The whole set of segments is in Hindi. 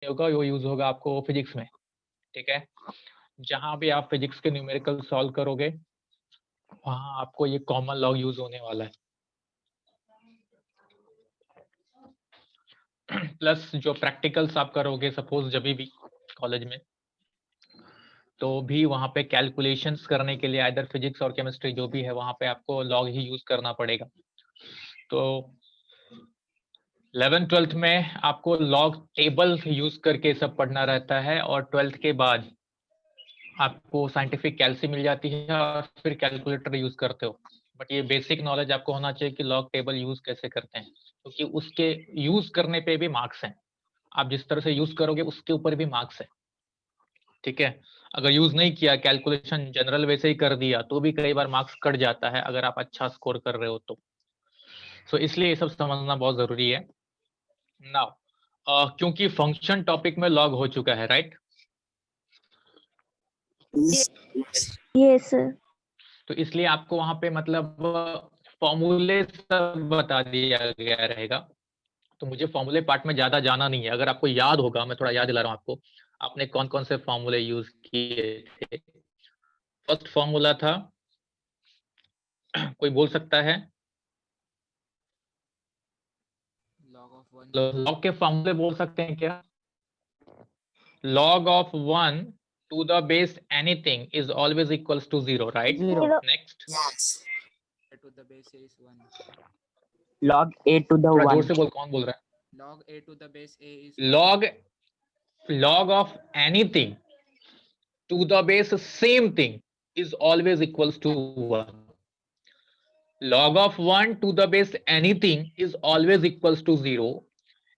होगा वो यूज होगा आपको फिजिक्स में, ठीक है। जहां भी आप फिजिक्स के न्यूमेरिकल सॉल्व करोगे वहां आपको ये कॉमन लॉग यूज होने वाला है। प्लस जो प्रैक्टिकल्स आप करोगे सपोज जब भी कॉलेज में, तो भी वहां पे कैलकुलेशंस करने के लिए आइदर फिजिक्स और केमिस्ट्री जो भी है वहां पे आपको लॉग ही यूज करना पड़ेगा। तो 11th-12th में आपको लॉग टेबल यूज करके सब पढ़ना रहता है, और 12th के बाद आपको साइंटिफिक कैल्सी मिल जाती है और फिर कैलकुलेटर यूज करते हो। बट ये बेसिक नॉलेज आपको होना चाहिए कि लॉग टेबल यूज कैसे करते हैं, क्योंकि उसके यूज करने पे भी मार्क्स हैं। आप जिस तरह से यूज करोगे उसके ऊपर भी मार्क्स है, ठीक है। अगर यूज नहीं किया, कैलकुलेशन जनरल वैसे ही कर दिया, तो भी कई बार मार्क्स कट जाता है अगर आप अच्छा स्कोर कर रहे हो तो। सो इसलिए ये सब समझना बहुत जरूरी है। नाउ क्योंकि फंक्शन टॉपिक में लॉग हो चुका है, राइट? Yes sir. तो इसलिए आपको वहां पे मतलब फॉर्मूले सब बता दिया गया रहेगा। तो मुझे फॉर्मूले पार्ट में ज्यादा जाना नहीं है। अगर आपको याद होगा, मैं थोड़ा याद दिला रहा हूँ आपको, आपने कौन कौन से फॉर्मूले यूज किए थे। फर्स्ट फॉर्मूला था, कोई बोल सकता है? लॉग के फॉर्मूले बोल सकते हैं क्या? log of 1 to the base anything is always equals to 0, right? 0 Next. to the base a is 1. log a to the थोड़ा जोर 1 से बोल, कौन बोल रहा है? Log a to the base a is 1. log of anything to the base same thing is always equals to 1. log of 1 to the base anything is always equals to 0.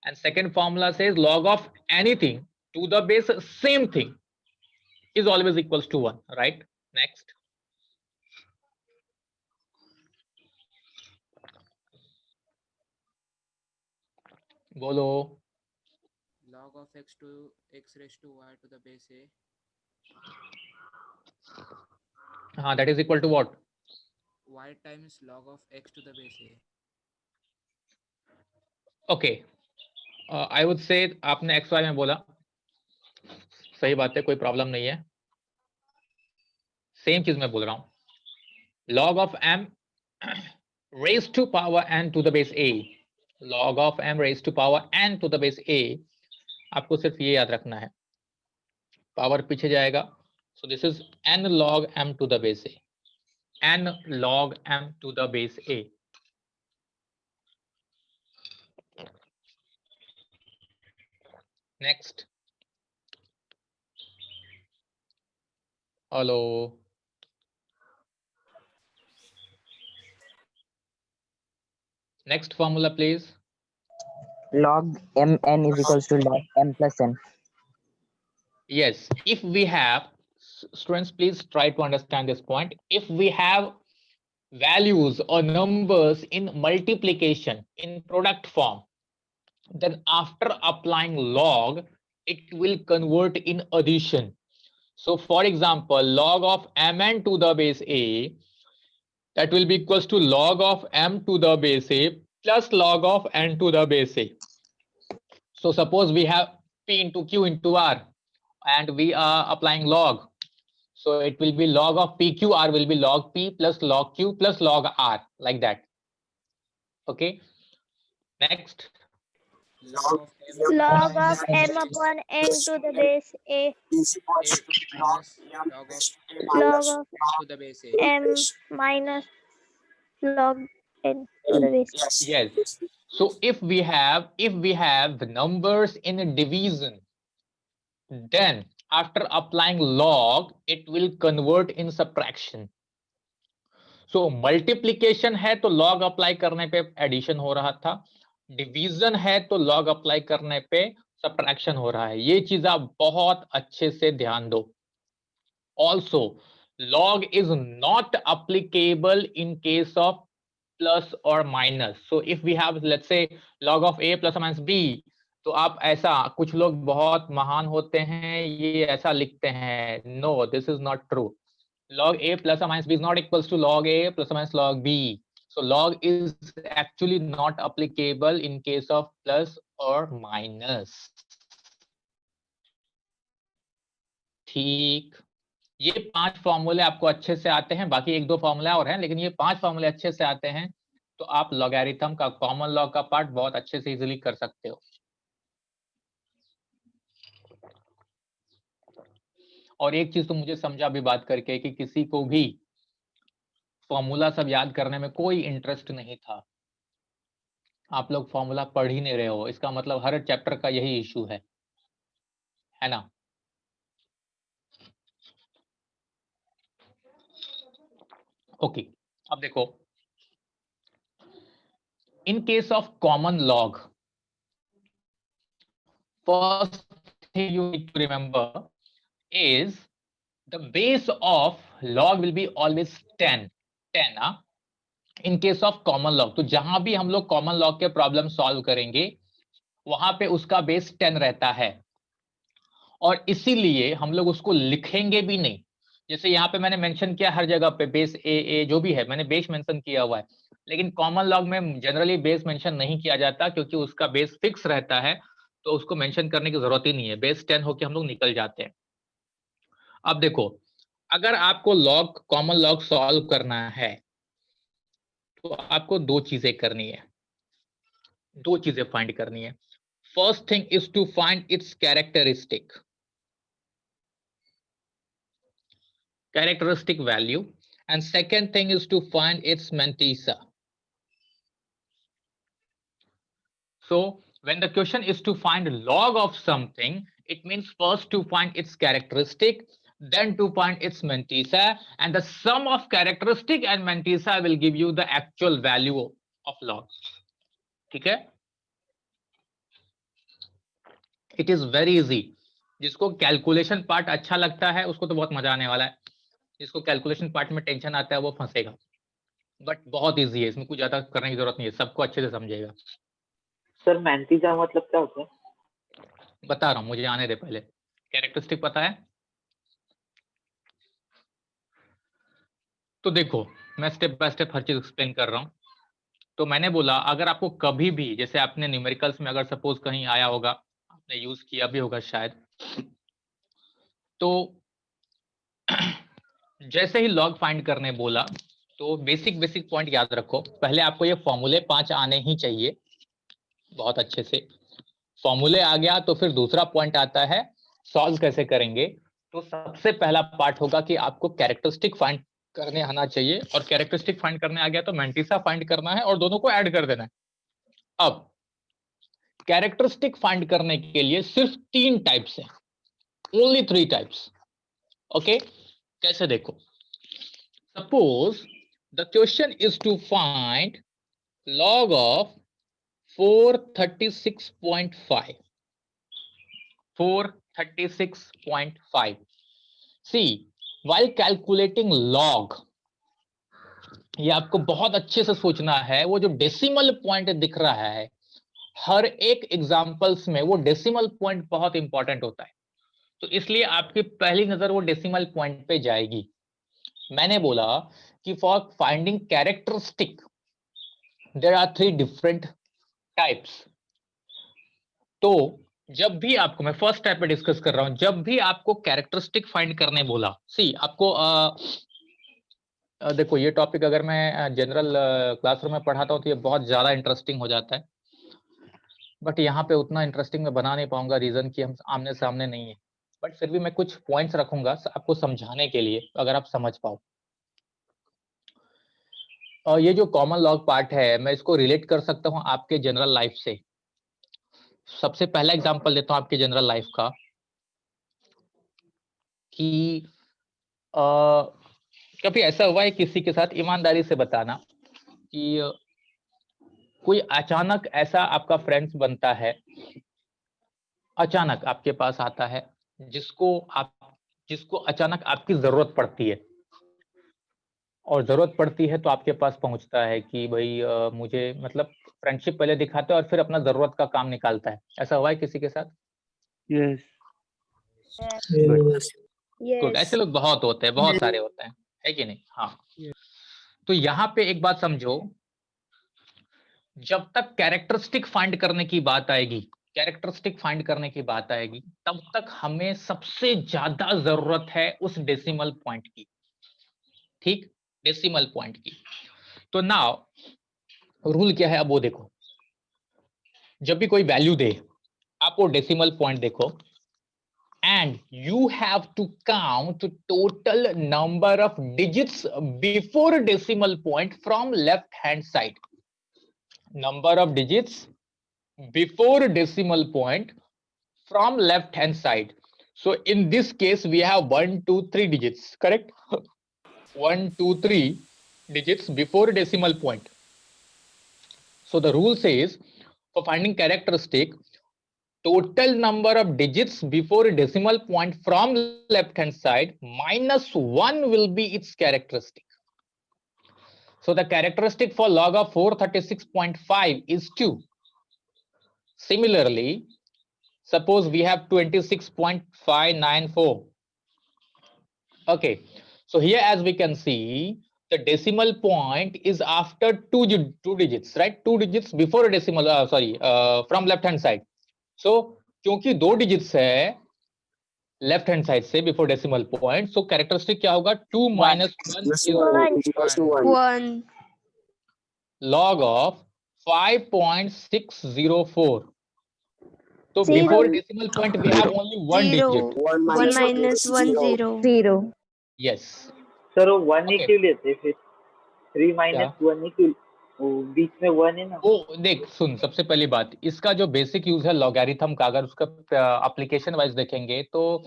And second formula says log of anything to the base same thing is always equals to 1, right? Next. बोलो। Log of x to x raised to y to the base a. हाँ, that is equal to what? Y times log of x to the base a. Okay. I would say आपने एक्स वाई में बोला, सही बात है, कोई प्रॉब्लम नहीं है। सेम चीज मैं बोल रहा हूं, log of m raised to power n to the base a, log of m raised to power n to the base a, आपको सिर्फ ये याद रखना है, पावर पीछे जाएगा, so this is n log m to the base a, n log m to the base a. Next. Hello. Next formula please. log mn is equals to log m plus n. Yes, if we have, students please try to understand this point, if we have values or numbers in multiplication in product form, then after applying log it will convert in addition. So for example, log of mn to the base a, that will be equals to log of m to the base a plus log of n to the base a. So suppose we have p into q into r and we are applying log, so it will be log of pqr will be log p plus log q plus log r, like that. Okay. Next. log of m upon n to the base a Minus log of to the base a. m minus log n to the base. Yes. So if we have the numbers in a division, then after applying log it will convert in subtraction. So multiplication है तो log अप्लाई करने पे एडिशन हो रहा था, डिवीजन है तो log अप्लाई करने पे सब्ट्रैक्शन हो रहा है। ये चीज आप बहुत अच्छे से ध्यान दो। Also, log is not applicable in case of plus or minus. So if we have, let's say, log of a plus or minus b, तो आप ऐसा, कुछ लोग बहुत महान होते हैं, ये ऐसा लिखते हैं, no, this is not true. Log a plus or minus b is not equals to log a plus or minus log b. So log is actually not applicable in case of plus or minus. ठीक, ये 5 फॉर्मूले आपको अच्छे से आते हैं, बाकी 1-2 फॉर्मूले और हैं, लेकिन ये 5 फॉर्मूले अच्छे से आते हैं, तो आप लॉगरिथम का कॉमन लॉग का पार्ट बहुत अच्छे से इजीली कर सकते हो। और एक चीज तो मुझे समझा अभी बात करके कि किसी को भी फॉर्मूला सब याद करने में कोई इंटरेस्ट नहीं था। आप लोग फॉर्मूला पढ़ ही नहीं रहे हो, इसका मतलब हर चैप्टर का यही इशू है ना? ओके, अब देखो, in case of common log, first thing you need to remember is the base of log will be always 10 in case of common log. तो जहां भी हम लोग कॉमन लॉग के प्रॉब्लम सॉल्व करेंगे वहां पे उसका बेस 10 रहता है, और इसीलिए हम लोग उसको लिखेंगे भी नहीं। जैसे यहाँ पे मैंने मेंशन किया हर जगह पे बेस ए जो भी है मैंने बेस मेंशन किया हुआ है, लेकिन कॉमन लॉग में जनरली बेस मेंशन नहीं किया जाता क्योंकि उसका बेस फिक्स रहता है, तो उसको मेंशन करने की जरूरत ही नहीं है, बेस 10 होके हम लोग निकल जाते हैं। अब देखो, अगर आपको लॉग कॉमन लॉग सॉल्व करना है तो आपको दो चीजें करनी है, दो चीजें फाइंड करनी है। First thing is to find its characteristic value, and second thing is to find its mantissa. So when the question is to find log of something, it means first to find its characteristic, then to find its mantissa, and the sum of characteristic and mantissa will give you the actual value of log. ठीक है? It is very easy. जिसको कैलकुलेशन पार्ट अच्छा लगता है उसको तो बहुत मजा आने वाला है, जिसको कैलकुलेशन पार्ट में टेंशन आता है वो फंसेगा। बट बहुत इजी है, इसमें कुछ ज्यादा करने की जरूरत नहीं है, सबको अच्छे से समझेगा। सर मैंटीजा मतलब क्या होता है? बता रहा हूँ, मुझे आने दे पहले। कैरेक्टरिस्टिक पता है? तो देखो, मैं स्टेप बाय स्टेप हर चीज एक्सप्लेन कर रहा हूँ। तो मैंने बोला अगर आपको कभी भी, जैसे आपने न्यूमेरिकल्स में अगर सपोज कहीं आया होगा, आपने यूज किया भी होगा शायद, तो जैसे ही लॉग फाइंड करने बोला तो बेसिक पॉइंट याद रखो। पहले आपको ये फॉर्मूले 5 आने ही चाहिए बहुत अच्छे से। फॉर्मूले आ गया तो फिर दूसरा पॉइंट आता है सॉल्व कैसे करेंगे। तो सबसे पहला पार्ट होगा कि आपको कैरेक्टरिस्टिक फाइंड करने आना चाहिए, और कैरेक्टरिस्टिक फाइंड करने आ गया तो मैंटीसा फाइंड करना है और दोनों को ऐड कर देना है। अब कैरेक्टरिस्टिक फाइंड करने के लिए सिर्फ 3 टाइप्स हैं, ओनली 3 टाइप्स। ओके, कैसे देखो, suppose the question is to find log of 436.5. 436.5. See, while calculating log, ये आपको बहुत अच्छे से सोचना है। वो जो डेसिमल पॉइंट दिख रहा है हर एक एग्जांपल्स में, वो डेसिमल पॉइंट बहुत इंपॉर्टेंट होता है, तो इसलिए आपकी पहली नजर वो डेसिमल पॉइंट पे जाएगी। मैंने बोला कि for finding characteristic there are 3 different types. तो जब भी आपको, मैं फर्स्ट टाइप पे डिस्कस कर रहा हूं, जब भी आपको कैरेक्टरिस्टिक फाइंड करने बोला, सी आपको देखो ये टॉपिक अगर मैं जनरल क्लासरूम में पढ़ाता हूं तो ये बहुत ज्यादा इंटरेस्टिंग हो जाता है, बट यहाँ पे उतना इंटरेस्टिंग मैं बना नहीं पाऊंगा, रीजन कि हम आमने सामने नहीं है। बट फिर भी मैं कुछ पॉइंट्स रखूंगा आपको समझाने के लिए, अगर आप समझ पाओ। और ये जो कॉमन लॉग पार्ट है मैं इसको रिलेट कर सकता हूँ आपके जनरल लाइफ से। सबसे पहला एग्जांपल देता हूँ आपके जनरल लाइफ का, कि कभी ऐसा हुआ है किसी के साथ, ईमानदारी से बताना, कि कोई अचानक ऐसा आपका फ्रेंड्स बनता है, अचानक आपके पास आता है, जिसको अचानक आपकी जरूरत पड़ती है, और जरूरत पड़ती है तो आपके पास पहुंचता है कि भाई मुझे, मतलब फ्रेंडशिप पहले दिखाता है और फिर अपना जरूरत का काम निकालता है। ऐसा हुआ है किसी के साथ? यस गुड, ऐसे लोग बहुत होते हैं, बहुत सारे होते हैं, है कि नहीं? हाँ। तो यहाँ पे एक बात समझो, जब तक कैरेक्टरिस्टिक फाइंड करने की बात आएगी कैरेक्टरिस्टिक फाइंड करने की बात आएगी तब तक हमें सबसे ज्यादा जरूरत है उस डेसिमल पॉइंट की, ठीक, डेसिमल पॉइंट की। तो नाउ रूल क्या है, अब वो देखो, जब भी कोई वैल्यू दे आप वो डेसिमल पॉइंट देखो, and you have to count total number of digits before decimal point from left hand side. Number of digits before decimal point from left hand side. So in this case we have 1 2 3 digits, correct? 1 2 3 digits before decimal point. So the rule says for finding characteristic, total number of digits before decimal point from left hand side minus 1 will be its characteristic. So the characteristic for log of 436.5 is 2. Similarly, suppose we have 26.594. Okay, so here as we can see, the decimal point is after two digits, right? 2 digits before decimal, from left hand side. So क्योंकि 2 digits है लेफ्ट हैंड साइड से बिफोर डेसिमल पॉइंट, सो कैरेक्टरिस्टिक क्या होगा, 2 minus 1 1 log of 5.604. तो Zero. Before decimal point we have only 1 digit. 1 minus 1 0 0. Yes, sir वो 1 ही Okay. क्यों लेते फिर? 3 माइनस 1 ही क्यों? वो बीच में 1 है ना। वो देख सुन, सबसे पहली बात, इसका जो बेसिक यूज है लॉगरिथम का, अगर उसका एप्लीकेशन वाइज देखेंगे तो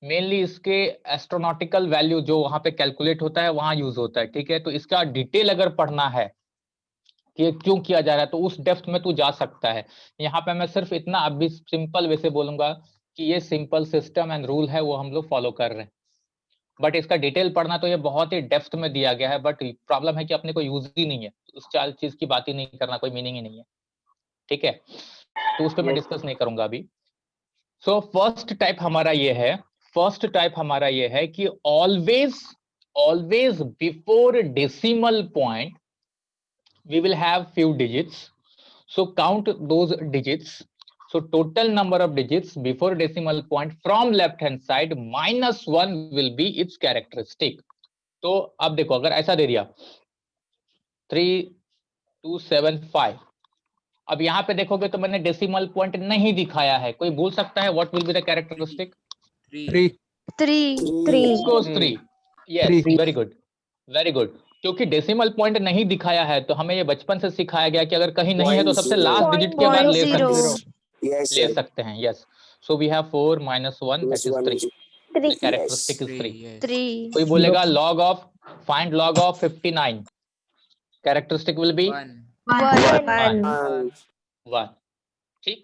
मेनली इसके एस्ट्रोनॉटिकल वैल्यू जो वहां पे कैलकुलेट होता है वहां यूज होता है, ठीक है। तो इसका डिटेल अगर पढ़ना है कि ये क्यों किया जा रहा है तो उस डेप्थ में तू जा सकता है। यहाँ पे मैं सिर्फ इतना अभी सिंपल वैसे बोलूंगा कि ये सिंपल सिस्टम एंड रूल है, वो हम लोग फॉलो कर रहे हैं, बट इसका डिटेल पढ़ना तो ये बहुत ही डेप्थ में दिया गया है, बट प्रॉब्लम है कि अपने को यूज ही नहीं है, उस चार चीज की बात ही नहीं करना, कोई मीनिंग ही नहीं है, ठीक है। तो उस पर मैं Yes, डिस्कस नहीं करूंगा अभी। सो फर्स्ट टाइप हमारा ये है, फर्स्ट टाइप हमारा ये है कि always before decimal point we will have few digits, so count those digits. So total number of digits before decimal point from left hand side minus 1 will be its characteristic. तो अब देखो अगर ऐसा दे दिया 3275, अब यहाँ पे देखोगे तो मैंने डेसिमल पॉइंट नहीं दिखाया है, कोई बोल सकता है what will be the characteristic? 3. 3. Goes 3, yes, very good, very good. क्योंकि डेसिमल पॉइंट नहीं दिखाया है तो हमें ये बचपन से सिखाया गया कि अगर कहीं नहीं है तो सबसे लास्ट डिजिट के बाद ले सकते हैं, yes. So we have 4 minus 1 that is 3. The characteristic is 3. Yes. 3 कोई बोलेगा log of, find log of 59, characteristic will be 1. 1, ठीक।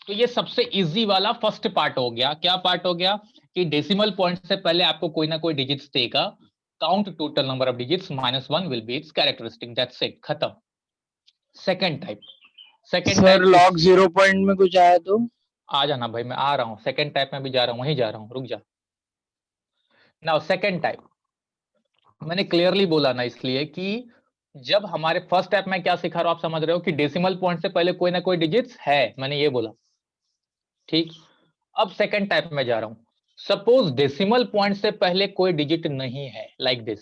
तो ये सबसे इजी वाला फर्स्ट पार्ट हो गया। क्या पार्ट हो गया कि डेसिमल पॉइंट से पहले आपको कोई ना कोई डिजिट्स देगा, count total number of digits minus 1 will be its characteristic, that's it, खत्म। Second type, sir log 0 point में कुछ आया तो आ जाना भाई, मैं आ रहा हूँ, सेकंड टाइप में भी जा रहा हूँ, वहीं जा रहा हूँ, रुक जा। नाउ सेकंड टाइप मैंने क्लियरली बोला ना, इसलिए कि जब हमारे फर्स्ट टाइप में क्या सिखा रहा हूं आप समझ रहे हो कि डेसिमल पॉइंट से पहले कोई ना कोई डिजिट्स है, मैंने ये बोला, ठीक। अब सेकंड टाइप में जा रहा हूं, सपोज डेसिमल पॉइंट से पहले कोई डिजिट नहीं है, लाइक दिस,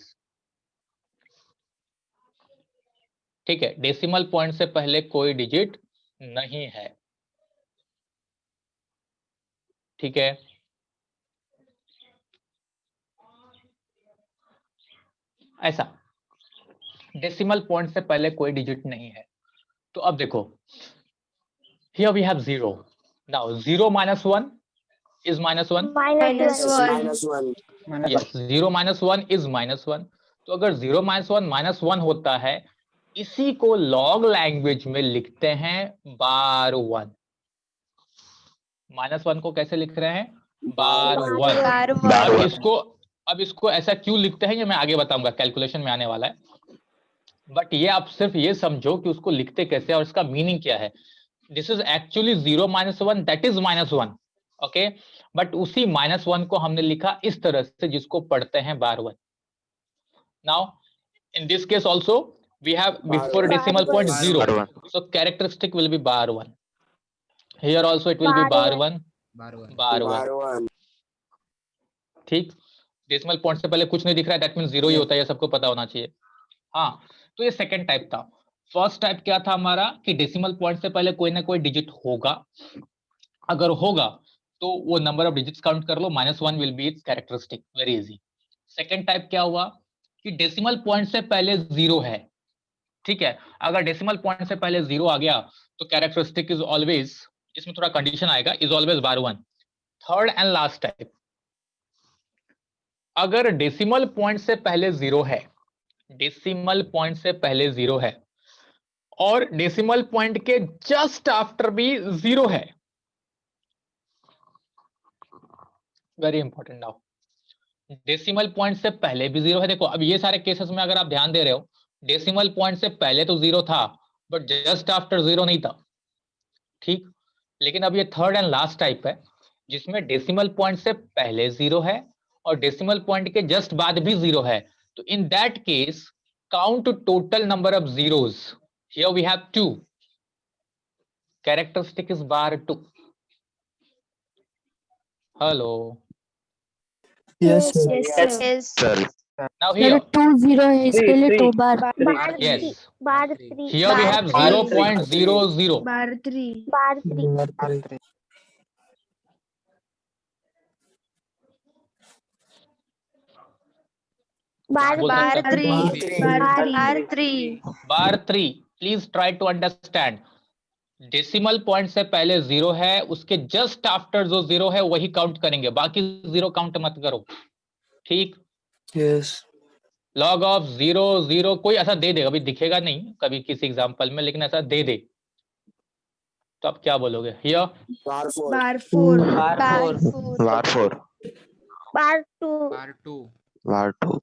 ठीक है, डेसिमल पॉइंट से पहले कोई डिजिट नहीं है, ठीक है। ऐसा डेसिमल पॉइंट से पहले कोई डिजिट नहीं है, तो अब देखो here we have 0, now 0 minus 1 is minus 1, minus 1 yes, 0 minus 1 is minus 1। तो अगर 0 minus 1 minus 1 होता है, इसी को लॉग लैंग्वेज में लिखते हैं बार 1। माइनस 1 को कैसे लिख रहे हैं, बार 1। अब इसको ऐसा क्यों लिखते हैं ये मैं आगे बताऊंगा, कैलकुलेशन में आने वाला है, बट ये आप सिर्फ ये समझो कि उसको लिखते कैसे और इसका मीनिंग क्या है। This is actually 0 minus 1 that is -1, okay, but उसी -1 को हमने लिखा इस तरह से जिसको पढ़ते हैं bar 1। Now in this case also we have before decimal point 0, so characteristic will be bar 1, Here also it will be Bar bar 1, Bar 1. bar 1. ठीक, डेसिमल पॉइंट से पहले कुछ नहीं दिख रहा है, दैट मीन 0 ही होता है, ये सबको पता होना चाहिए। हाँ, तो ये सेकंड टाइप था। फर्स्ट टाइप क्या था हमारा कि डेसिमल पॉइंट से पहले कोई ना कोई डिजिट होगा, अगर होगा तो वो नंबर ऑफ डिजिट्स काउंट कर लो, -1 will be it's characteristic, very easy. Second type क्या हुआ कि डेसिमल पॉइंट से पहले 0 है, ठीक है, अगर डेसिमल पॉइंट से पहले 0 आ गया तो कैरेक्टरिस्टिक इज ऑलवेज, इसमें थोड़ा कंडीशन आएगा, is always bar 1। Third and last type, अगर डेसिमल पॉइंट से पहले 0 है, डेसिमल पॉइंट से पहले 0 है और डेसिमल पॉइंट के जस्ट आफ्टर भी 0 है, very important. Now decimal point से पहले भी 0 है, देखो अब ये सारे केसेस में अगर आप ध्यान दे रहे हो, डेसिमल पॉइंट से पहले तो 0 था बट जस्ट आफ्टर 0 नहीं था, ठीक। लेकिन अब ये थर्ड एंड लास्ट टाइप है जिसमें डेसिमल पॉइंट से पहले 0 है और डेसिमल पॉइंट के जस्ट बाद भी 0 है, तो in that case count total number of zeros. Here we have 2. Characteristic is bar 2. Hello. Yes, sir. Yes. Now here, 2 0 है, इसके लिए 2 बार. Bar yes, 3. Bar 3. here we have Bar 0.00. Bar 3. Bar 3. Bar बोल बार सकते हैं। 3. बार 3. Bar 3. Please try to understand. Decimal point से पहले 0 है, उसके जस्ट आफ्टर जो 0 है वही काउंट करेंगे, बाकी 0 काउंट मत करो, ठीक। Yes. लॉग ऑफ 0 0 कोई ऐसा दे दे, अभी दिखेगा नहीं कभी किसी एग्जांपल में, लेकिन ऐसा दे दे तो आप क्या बोलोगे? Here bar 4. Bar 4. Bar 2. Bar 2.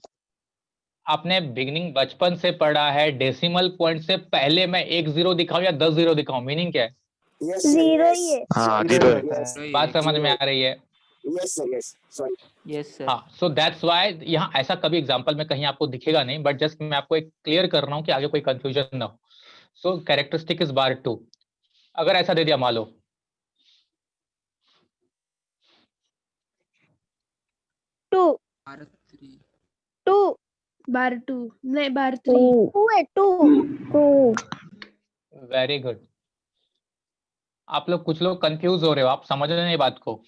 आपने बिगिनिंग बचपन से पढ़ा है, डेसिमल पॉइंट से पहले मैं 1 0 दिखाऊं या 10 0 दिखाऊं, मीनिंग क्या है? 0 ही है. हाँ, Zero बात समझ में आ रही है? Yes, sir. हाँ, सो दैट्स व्हाई यहाँ ऐसा कभी एग्जांपल में कहीं आपको दिखेगा नहीं, बट जस्ट मैं आपको एक क्लियर कर रहा हूँ कि आगे कोई कंफ्यूजन ना हो। सो कैरेक्टरिस्टिक इज बार 2। अगर ऐसा दे दिया मान लो 2. Bar 3. 2. बार 2 नहीं बार 3. 2 है. 2. Very good. आप लोग कुछ लोग कंफ्यूज हो रहे हो, आप समझ रहे हैं बात को।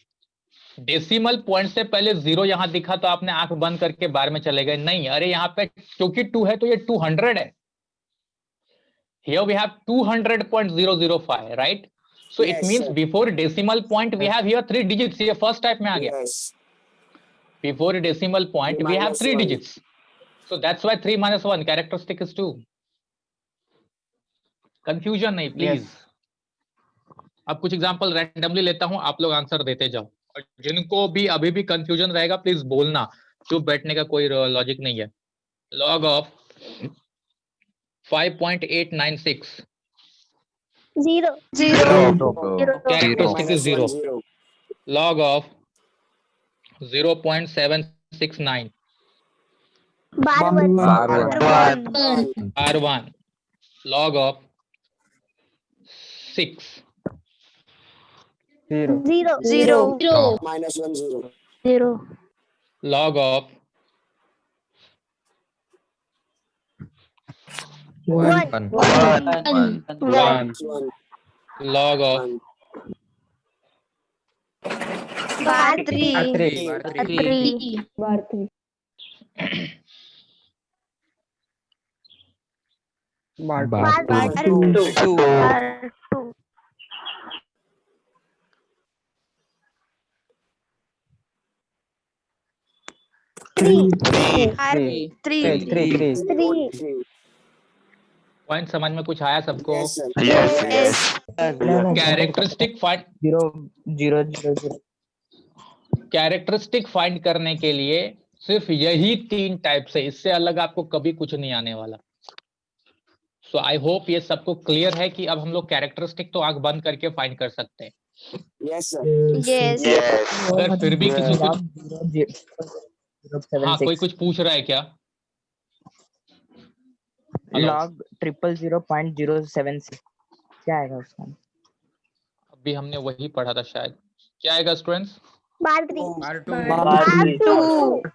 डेसिमल पॉइंट से पहले 0 यहां दिखा तो आपने आंख बंद करके बार में चले गए, नहीं, अरे यहाँ पे क्योंकि 2 है तो ये 200 है। Here we have 200.005, right? So it means before decimal point we have here 3 digits, ये first type में आ गया। Before decimal point we have 3 digits, so that's why 3 minus 1 characteristic is 2। Confusion नहीं please। अब कुछ एग्जांपल रैंडमली लेता हूं, आप लोग आंसर देते जाओ, और जिनको भी अभी भी कंफ्यूजन रहेगा प्लीज बोलना, चुप बैठने का कोई लॉजिक नहीं है। Log of 5.896 0. Characteristic is 0। Log of 0.769 Bar 1. R1। log of 6 0. 0. log of 1. 1 log of Bar 3. Bar 3. Bar 2. Bar 2. Bar 2. Three. 3. Point समझ में कुछ आया सबको? Yes. Characteristic find 0 characteristic find करने के लिए सिर्फ यही 3 टाइप से, इससे अलग आपको कभी कुछ नहीं आने वाला। सो आई होप ये सबको क्लियर है कि अब हम लोग कैरेक्टरिस्टिक तो आंख बंद करके फाइंड कर सकते हैं। Yes. अगर फिर भी किसी को हाँ कोई कुछ पूछ रहा है क्या? हेलो? log 000.076 क्या आएगा उसका? अब भी हमने वही पढ़ा था शायद। क्या आएगा students? Bar 3 bar two bar three.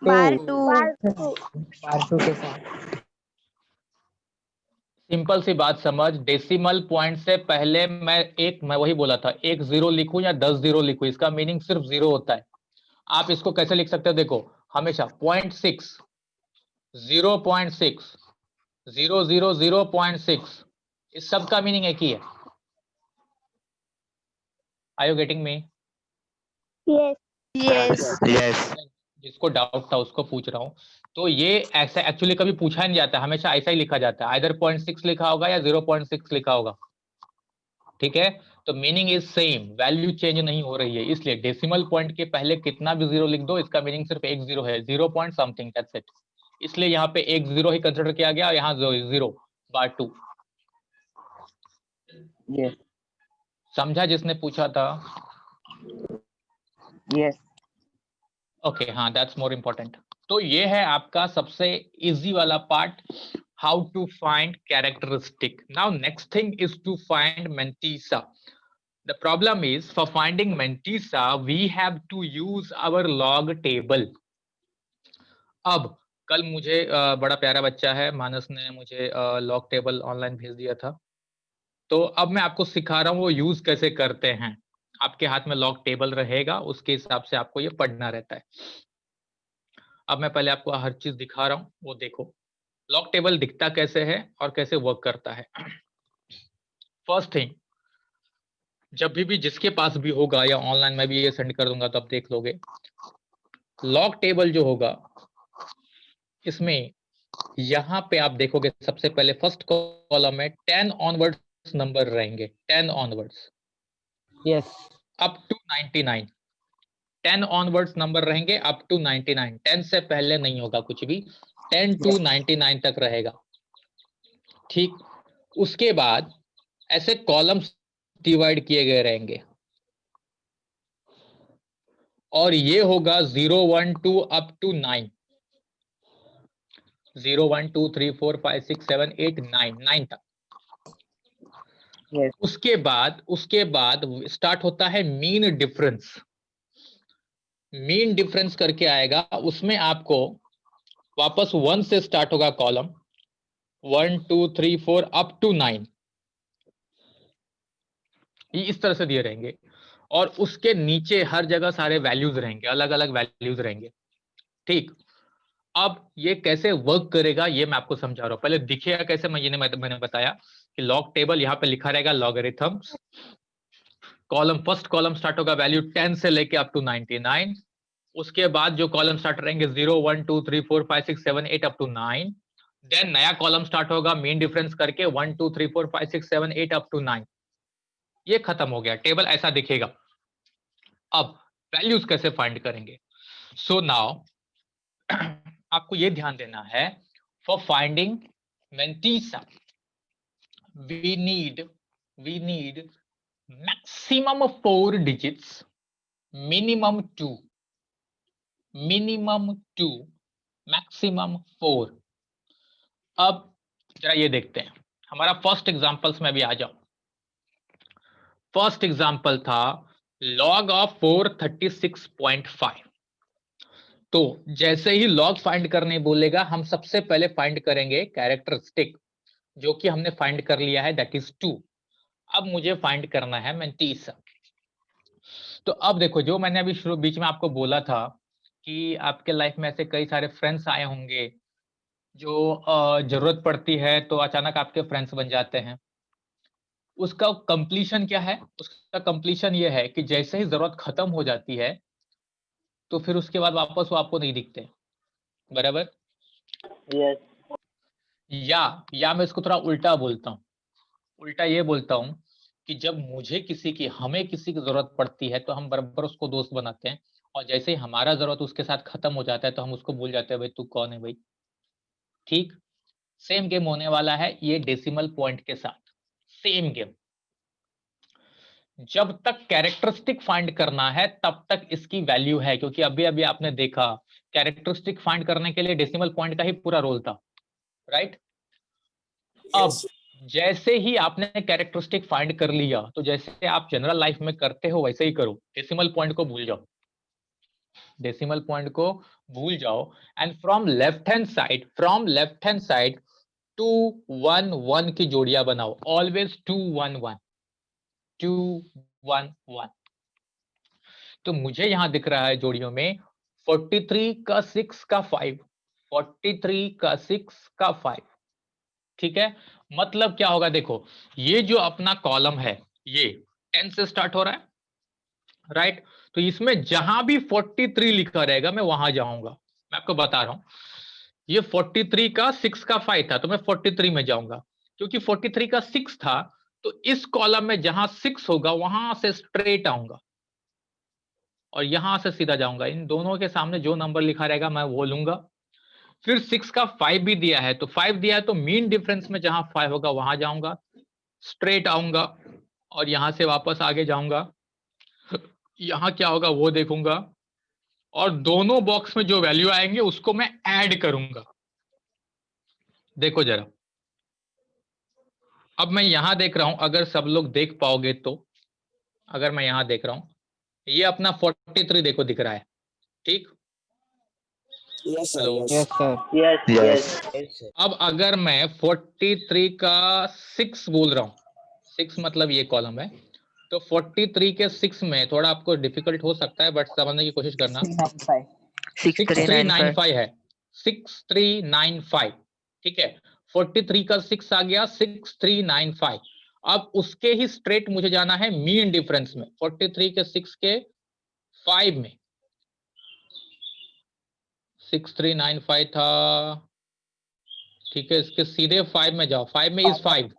Bar two. 2 के साथ। सिंपल सी बात समझ, डेसिमल पॉइंट से पहले मैं वही बोला था, एक जीरो लिखूं या 10 जीरो लिखूं, इसका मीनिंग सिर्फ जीरो होता है। आप इसको कैसे लिख सकते हो? देखो हमेशा 0.6, 0.6, 0.6, इस सब का मीनिंग एक ही है। Are you getting me? Yes yes. जिसको डाउट था उसको पूछ रहा हूँ। तो ये ऐसा एक्चुअली कभी पूछा नहीं जाता, हमेशा ऐसा ही लिखा जाता है, आइदर 0.6 लिखा होगा या 0.6 लिखा होगा। ठीक है, तो meaning is same, value change नहीं हो रही है, इसलिए डेसिमल पॉइंट के पहले कितना भी जीरो लिख दो, इसका मीनिंग सिर्फ एक जीरो है, 0 पॉइंट समथिंग, दैट्स इट। इसलिए यहाँ पे एक जीरो ही कंसिडर किया गया, यहाँ जीरो बार 2। यस समझा जिसने पूछा था? यस। ओके हाँ, दैट्स मोर इम्पोर्टेंट। तो ये है आपका सबसे इजी वाला part, how to find characteristic. Now next thing is to find mantissa. The problem is, for finding Mantissa, we have to use our log table. अब कल मुझे बड़ा प्यारा बच्चा है मानस ने मुझे लॉग टेबल ऑनलाइन भेज दिया था, तो अब मैं आपको सिखा रहा हूँ वो यूज कैसे करते हैं। आपके हाथ में लॉग टेबल रहेगा, उसके हिसाब से आपको ये पढ़ना रहता है। अब मैं पहले आपको हर चीज दिखा रहा हूँ, वो देखो लॉग टेबल दिखता कैसे है और कैसे वर्क करता है। फर्स्ट थिंग, जब भी जिसके पास भी होगा या ऑनलाइन मैं भी ये सेंड कर दूंगा तो आप देख लोगे, लॉग टेबल जो होगा इसमें यहाँ पे आप देखोगे सबसे पहले फर्स्ट कॉलम में 10 ऑनवर्ड्स नंबर रहेंगे, 10 onwards yes up to 99, 10 onwards नंबर रहेंगे अप टू 99, 10 से पहले नहीं होगा कुछ भी, 10 to 99 तक रहेगा। ठीक, उसके बाद ऐसे कॉलम्स डिवाइड किए गए रहेंगे और ये होगा 0 1 2 अप टू 9, 0 1 2 3 4 5 6 7 8 9 तक। Yes. उसके बाद स्टार्ट होता है मीन डिफरेंस। मीन डिफरेंस करके आएगा, उसमें आपको वापस 1 से स्टार्ट होगा कॉलम, 1 2 3 4 अप टू 9, ये इस तरह से दिए रहेंगे और उसके नीचे हर जगह सारे वैल्यूज रहेंगे, अलग अलग वैल्यूज रहेंगे। ठीक, अब ये कैसे वर्क करेगा ये मैं आपको समझा रहा हूं, पहले दिखेगा कैसे मैंने बताया कि लॉग टेबल यहाँ पे लिखा रहेगा logarithms, column first column start होगा वैल्यू 10 से लेके अप टू 99, उसके बाद जो कॉलम स्टार्ट रहेंगे 0 1 2 3 4 5 6 7 8 अप टू 9, देन नया कॉलम स्टार्ट होगा मीन डिफरेंस करके 1 2 3 4 5 6 7 8 अप टू 9। ये खत्म हो गया, टेबल ऐसा दिखेगा। अब वैल्यूज कैसे फाइंड करेंगे? सो नाउ आपको ये ध्यान देना है, for finding mantissa we need maximum 4 digits, minimum 2, maximum 4। अब जरा ये देखते हैं, हमारा फर्स्ट एग्जांपल्स में भी आ जाओ। फर्स्ट एग्जांपल था log ऑफ 436.5। तो जैसे ही लॉग फाइंड करने बोलेगा, हम सबसे पहले फाइंड करेंगे कैरेक्टरिस्टिक, जो कि हमने फाइंड कर लिया है, दैट इज 2। अब मुझे फाइंड करना है मेंटिसा। तो अब देखो, जो मैंने अभी शुरू बीच में आपको बोला था कि आपके लाइफ में ऐसे कई सारे फ्रेंड्स आए होंगे जो जरूरत पड़ती है तो अचानक आपके फ्रेंड्स बन जाते हैं। उसका कंप्लीशन क्या है? उसका कंप्लीशन ये है कि जैसे ही जरूरत खत्म हो जाती है तो फिर उसके बाद वापस वो आपको नहीं दिखते, बराबर? Yes. या मैं इसको थोड़ा उल्टा बोलता हूँ, उल्टा ये बोलता हूँ कि जब हमें किसी की जरूरत पड़ती है तो हम बराबर उसको दोस्त बनाते हैं, और जैसे ही हमारा जरूरत उसके साथ खत्म हो जाता है तो हम उसको भूल जाते हैं, भाई तू कौन है भाई। ठीक, सेम गेम होने वाला है ये डेसिमल पॉइंट के साथ, सेम गेम। जब तक कैरेक्टरिस्टिक फाइंड करना है तब तक इसकी वैल्यू है, क्योंकि अभी अभी आपने देखा कैरेक्टरिस्टिक फाइंड करने के लिए डेसिमल पॉइंट का ही पूरा रोल था, राइट? अब जैसे ही आपने कैरेक्टरिस्टिक फाइंड कर लिया, तो जैसे आप जनरल लाइफ में करते हो वैसे ही करो, डेसिमल पॉइंट को भूल जाओ, डेसिमल पॉइंट को भूल जाओ, and from left hand side 2 1 1 की जोड़ियां बनाओ, ऑलवेज 2 1 1 2 1 1। तो मुझे यहां दिख रहा है जोड़ियों में 43 का 6 का 5, 43 का 6 का 5, ठीक है। मतलब क्या होगा, देखो ये जो अपना कॉलम है ये 10 से स्टार्ट हो रहा है, राइट। तो इसमें जहां भी 43 लिखा रहेगा मैं वहां जाऊंगा, मैं आपको बता रहा हूं। ये 43 का 6 का 5 था, तो मैं 43 में जाऊंगा, क्योंकि 43 का 6 था, तो इस कॉलम में जहां 6 होगा वहां से स्ट्रेट आऊंगा और यहां से सीधा जाऊंगा। इन दोनों के सामने जो नंबर लिखा रहेगा मैं वो लूंगा। फिर 6 का 5 भी दिया है, तो 5 दिया है तो मीन डिफरेंस में जहां 5 होगा वहां जाऊंगा, स्ट्रेट आऊंगा और यहां से वापस आगे जाऊंगा, यहां क्या होगा वो देखूंगा, और दोनों बॉक्स में जो वैल्यू आएंगे उसको मैं ऐड करूंगा। देखो जरा, अब मैं यहां देख रहा हूं, अगर सब लोग देख पाओगे तो, अगर मैं यहां देख रहा हूं, ये अपना 43 देखो दिख रहा है, ठीक। Yes, sir. Hello, Yes, sir. Yes, Yes. yes. अब अगर मैं 43 का 6 बोल रहा हूं, 6 मतलब ये कॉलम है, तो 43 के 6 में थोड़ा आपको डिफिकल्ट हो सकता है, बट समझने की कोशिश करना। 6395 है, 6395, ठीक है। 43 का 6 आ गया 6395। अब उसके ही स्ट्रेट मुझे जाना है मीन डिफरेंस में, 43 के 6 के 5 में, 6395 था, ठीक है। इसके सीधे 5 में जाओ, 5 में इज 5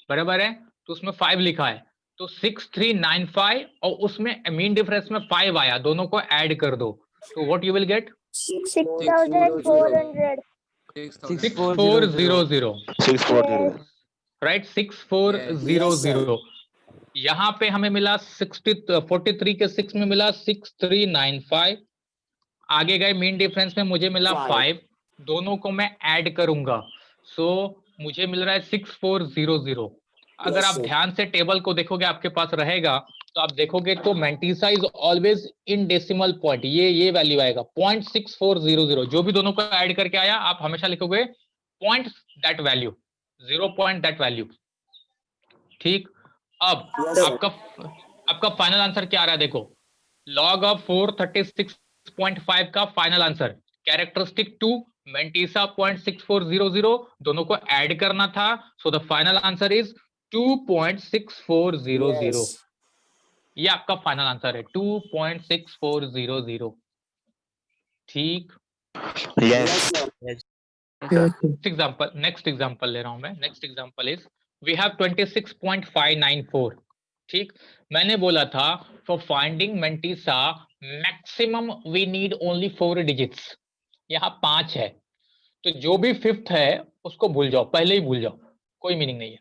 बराबर है, तो उसमें 5 लिखा है, तो 6395 और उसमें मीन डिफरेंस में 5 आया, दोनों को ऐड कर दो, तो what you will get 6,400. 6400, 6,400. Right, 6400। यहाँ पे हमें मिला 43 के 6 में मिला 6395, आगे गए मीन डिफरेंस में मुझे मिला 5, दोनों को मैं ऐड करूंगा, सो मुझे मिल रहा है 6400। अगर आप ध्यान से टेबल को देखोगे आपके पास रहेगा, तो आप देखोगे तो mantissa is always in decimal point, ये वैल्यू आएगा 0.6400, जो भी दोनों को ऐड करके आया आप हमेशा लिखोगे point that value, 0 point that value, ठीक। अब आपका फाइनल आंसर क्या आ रहा है, देखो लॉग ऑफ 436.5 का फाइनल आंसर, कैरेक्टरिस्टिक 2 मेंटिसा 0.6400, दोनों को ऐड करना था, so the final answer is 2.6400। ये आपका फाइनल आंसर है 2.6400, ठीक। नेक्स्ट एग्जांपल ले रहा हूं मैं। Next example is we have 26.594, ठीक। मैंने बोला था for finding mantissa maximum we need only 4 digits, यहाँ 5 है, तो जो भी 5th है उसको भूल जाओ, पहले ही भूल जाओ, कोई मीनिंग नहीं है।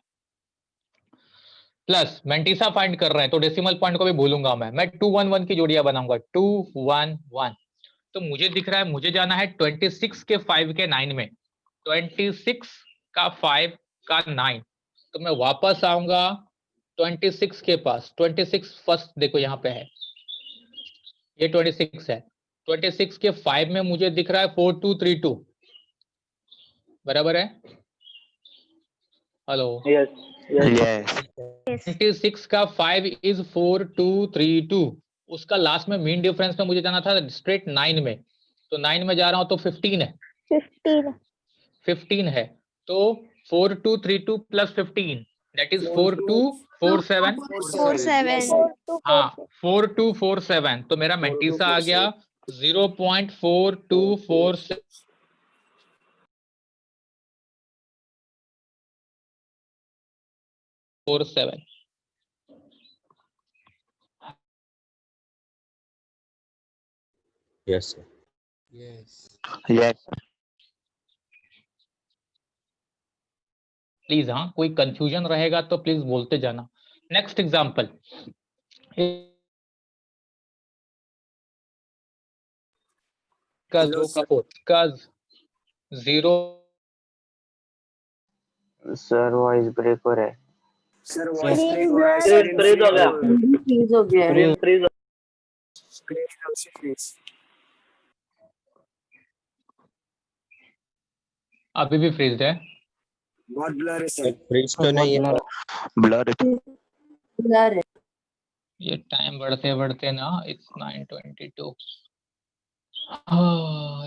प्लस मेंटिसा फाइंड कर रहे हैं तो डेसिमल पॉइंट को भी भूलूंगा मैं 2 1 1 की जोड़ियां बनाऊंगा, 2 1 1। तो मुझे दिख रहा है मुझे जाना है 26 के 5 के 9 में, 26 का 5 का 9, तो मैं वापस आऊंगा 26 के पास, 26 फर्स्ट देखो यहाँ पे है, ये 26 है, 26 के 5 में मुझे दिख रहा है 4232 बराबर है, हेलो। Yes, yes. 26 का 5 इज 4232, उसका लास्ट में मीन डिफरेंस में मुझे जाना था स्ट्रेट 9 में, तो 9 में जा रहा हूं तो 15 है, 15 है, तो 4232 प्लस 15 दैट इज 4247, 47. हाँ 4247, तो मेरा मेंटिसा आ गया 0.4247। Yes, sir. Yes. प्लीज, हाँ कोई कंफ्यूजन रहेगा तो प्लीज बोलते जाना। नेक्स्ट एग्जांपल, का 0 Hello, sir. का 0 सर वॉइस ब्रेक हो रहा है। Sir Yes. Screen blur. Freeze हो गया। फ्रीज हो गया है। Screen freeze. फ्रीज। अभी भी फ्रीज है। बहुत ब्लर है सर। फ्रीज तो नहीं है, ब्लर ब्लर है। ये टाइम बढ़ते बढ़ते ना इट्स 9:22।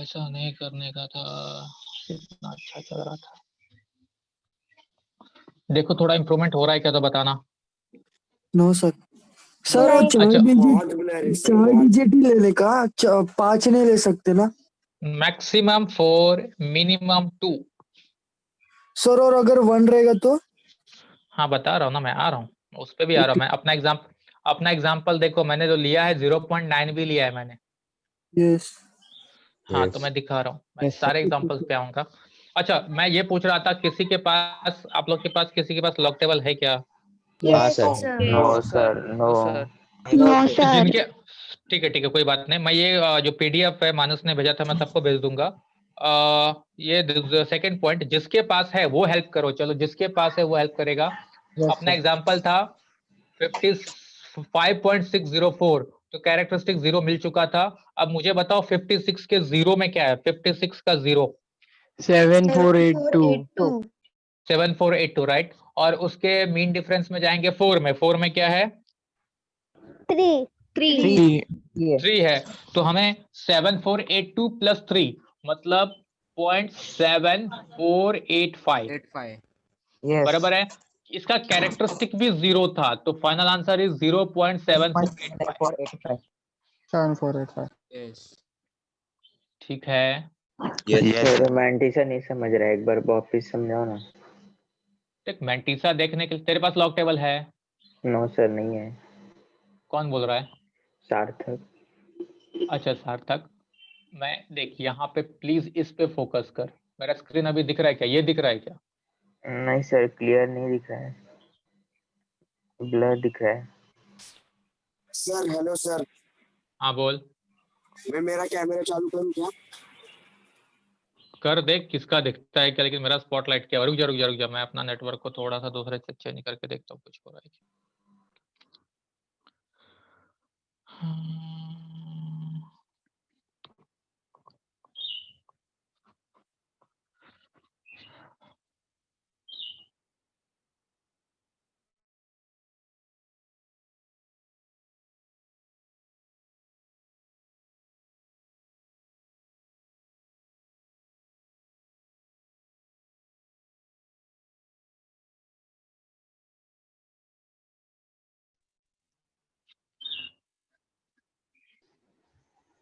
ऐसा नहीं करने का था, इतना अच्छा चल रहा था। देखो थोड़ा इम्प्रूवमेंट हो रहा है क्या तो बताना। No sir. सर वो नहीं। अच्छा, बहुत ब्लर है। चार डिजिट ही लेने का, 5 नहीं ले सकते ना मैक्सिमम 4 मिनिमम 2। सर? और अगर 1 रहेगा तो? हाँ बता रहा हूँ ना, मैं आ रहा हूँ उस पे भी आ रहा हूँ। मैं अपना एग्जाम्पल देखो, मैंने जो लिया है 0.9 भी लिया है मैंने। यस। हाँ तो मैं दिखा रहा हूँ, मैं Yes, sir. सारे एग्जांपल्स पे आऊंगा। अच्छा मैं ये पूछ रहा था, किसी के पास, आप लोग के पास किसी के पास लॉक टेबल है क्या? हाँ Yes, sir. sir. No sir, no. No, तो sir. जिनके, ठीक है कोई बात नहीं, मैं ये जो पीडीएफ है मानस ने भेजा था मैं सबको भेज दूंगा। ये सेकंड पॉइंट, जिसके पास है वो हेल्प करो, चलो जिसके पास है वो हेल्प करेगा। Yes, अपना sir. एग्जांपल था 55.604, तो कैरेक्टरिस्टिक 0 मिल चुका था। अब मुझे बताओ 56 के 0 में क्या है? 56 का 0 7482। 7482, राइट। और उसके मीन डिफरेंस में जाएंगे 4 में, 4 में क्या है? 3. 3. 3 है। तो हमें 7482 प्लस 3 मतलब 0.7485 85. Yes. बराबर है। इसका कैरेक्टरिस्टिक भी 0 था, तो फाइनल आंसर इज 0.7485। 7485. 7485. Yes. ठीक है। सर मैंटीसा नहीं समझ रहा है, एक बार वापिस समझाओ ना। देख मैंटीसा देखने के लिए तेरे पास लॉक टेबल है? नो सर, नहीं है। कौन बोल रहा है? सार्थक। अच्छा सार्थक, मैं देख यहाँ पे प्लीज इस पे फोकस कर। मेरा स्क्रीन अभी दिख रहा है क्या? ये दिख रहा है क्या? नहीं सर, क्लियर नहीं दिख रहा है, ब्लर दिख रहा है। Sir hello sir. हाँ बोल। मैं मेरा कैमरा चालू करूँ क्या? कर देख किसका दिखता है क्या, लेकिन मेरा स्पॉटलाइट क्या? रुक जा, मैं अपना नेटवर्क को थोड़ा सा दूसरे से चेंज करके देखता हूँ कुछ हो रहा है क्या।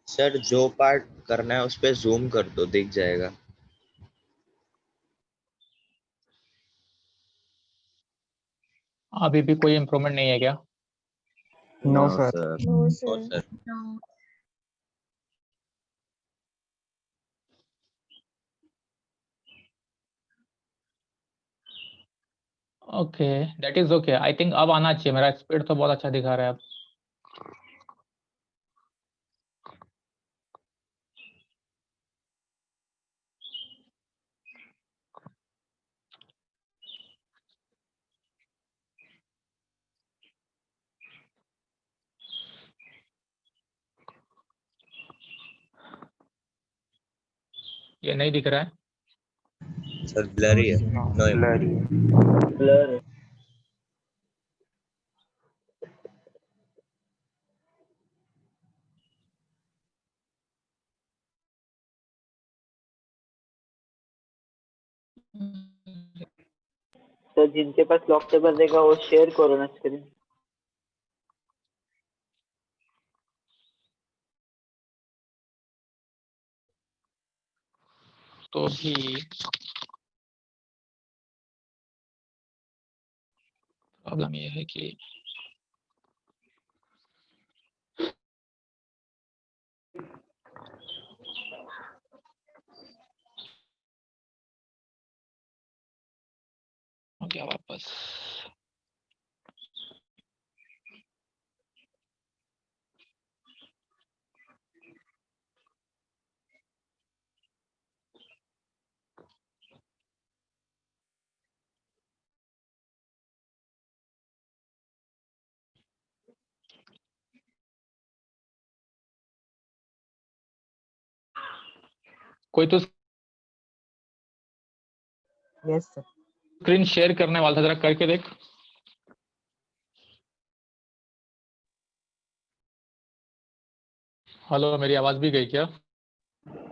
सर जो पार्ट करना है उस पे जूम कर दो, दिख जाएगा। अभी भी कोई इम्प्रूवमेंट नहीं है क्या? No, sir. No, oh sir. Sir. Okay, that is okay. I think अब आना चाहिए, मेरा स्पीड तो बहुत अच्छा दिखा रहा है अब। ये नहीं दिख रहा है। सर ब्लरी है। नो ब्लर ही है। ब्लर। तो जिनके पास लॉक टेबल रहेगा वो शेयर करो ना स्क्रीन। तो भी प्रॉब्लम ये है कि हो गया वापस। कोई तो Yes, sir. स्क्रीन शेयर करने वाला था, जरा करके देख। हेलो, मेरी आवाज भी गई क्या? नो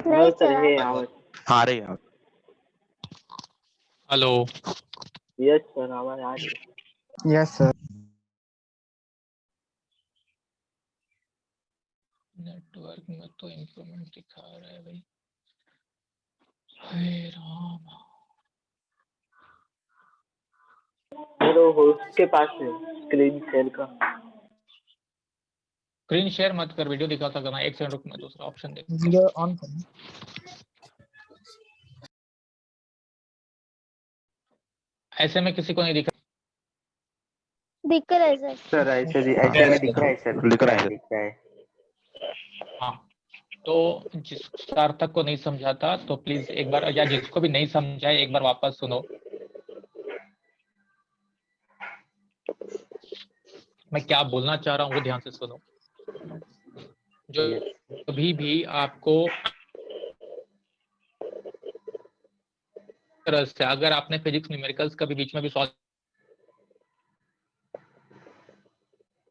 नहीं सर, सर ये आवाज। आ रही है। हेलो, यस सर, आवाज आ रही है। Yes, sir. नेटवर्क में तो इंप्रूवमेंट दिखा रहा है भाई। हे राम, मेरे होस्ट के पास है स्क्रीन शेयर का। स्क्रीन शेयर मत कर, वीडियो दिखाता करना। एक सेकंड रुक, मैं दूसरा ऑप्शन देख। Video on करना। ऐसे में किसी को नहीं दिखा। दिख रहा है सर। सर ऐसे में दिख रहा है सर, दिख रहा है। दिख रहा है। हाँ, तो जिस सार्थक को नहीं समझाता तो प्लीज एक बार, या जिसको भी नहीं समझाए एक बार वापस सुनो। मैं क्या बोलना चाह रहा हूँ वो ध्यान से सुनो। जो भी आपको तरह से, अगर आपने फिजिक्स न्यूमेरिकल्स कभी बीच में भी सॉल्व,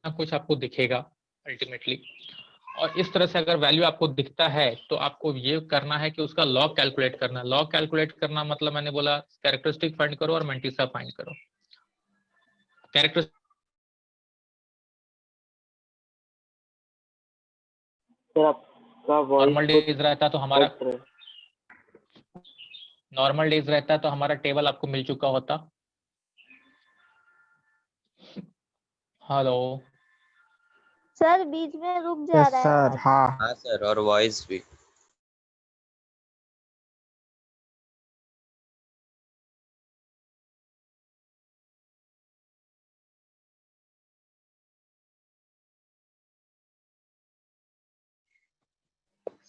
कुछ आपको दिखेगा अल्टीमेटली, और इस तरह से अगर वैल्यू आपको दिखता है तो आपको ये करना है कि उसका लॉग कैलकुलेट करना। लॉग कैलकुलेट करना मतलब मैंने बोला कैरेक्टरिस्टिक फाइंड करो और मैंटिसा फाइंड करो। कैरेक्टरिस्टिक सर आपका वॉइस नॉर्मल डेज रहता तो हमारा कट रहा है। नॉर्मल डेज रहता तो हमारा टेबल आपको मिल चुका होता। हेलो, सर बीच में रुक जा Yes, रहा है sir. आवाज। हाँ. हाँ सर, और वॉइस भी।